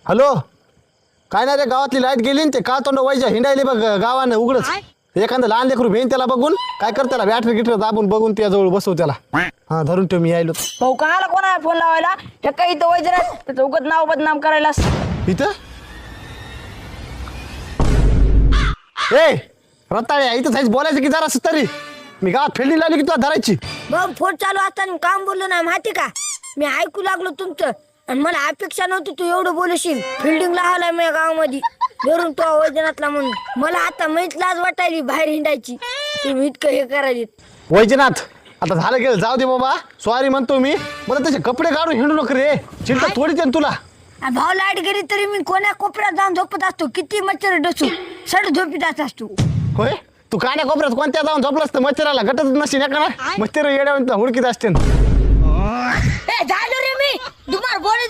hello काय नाही रे गावातली लाईट गेली न ते का तोंड व्हायच्या हिंडायले बघ गावानं उघडच एखादं लहान लेकरू भेन त्याला बघून काय कर त्याला बॅटरी गिटर दाबून बघून त्याजवळ बसव त्याला हा धरून ठेव मी यायलो भाऊ काहाला कोणा फोन लावायला हे काही इथं वैजरात त्याचं उगत नाव बदनाम करायला इथं ए रताळे इथं साईज बोलायचं की जरा तरी मी गावात फिल्डिंग लावली की तुला धरायची भाऊ फोन चालू असताना काम बोललो ना माहिती का मी ऐकू लागलो तुमचं आणि मला अपेक्षा नव्हती तू एवढं बोलशील फिल्डिंग लावलाय मी गावामध्ये धरून तो वैजनाथला म्हणून मला आता माहीत लाज वाटायली बाहेर हिंडायची तुम्ही इतकं हे करायली वैजनाथ आता झालं गेलं जाऊ दे बाबा सॉरी म्हणतो मी मला तसे कपडे काढून हिंडू नको रे चिंता थोडीच आहे ना तुला भाऊ लाईट गेली तरी मी कोण्या कोपऱ्यात जाऊन झोपत असतो किती मच्छर डसू सड झोपीत असतो होय तू कान्या कोपऱ्यात कोणत्या जाऊन झोपलास तर मच्छराला गटत नसेल का ना मच्छर येड्या हुडकीत असते झालो रे मी तुम्हाला बोले